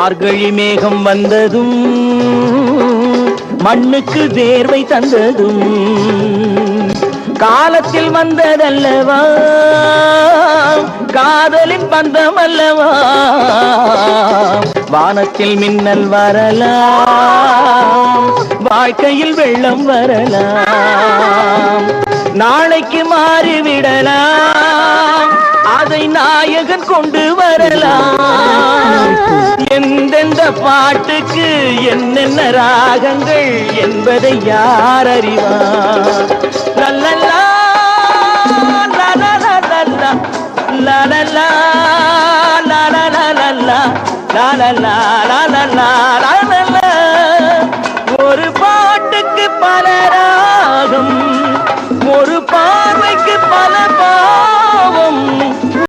மார்கழி மேகம் வந்ததும் மண்ணுக்கு தேர்வை தந்ததும் காலத்தில் வந்ததல்லவா காதலின் பந்தம் அல்லவா வானத்தில் மின்னல் வரலாம் வாழ்க்கையில் வெள்ளம் வரலாம் நாளைக்கு மாறிவிடலாம் அதை நாயகன் கொண்டு வரலாம் எந்தெந்த பாட்டுக்கு என்னென்ன ராகங்கள் என்பதை யார் அறிவார் லல்லலா லலலா லலலா லலலா லலலா லலலா ஒரு பாட்டுக்கு பல ராகம்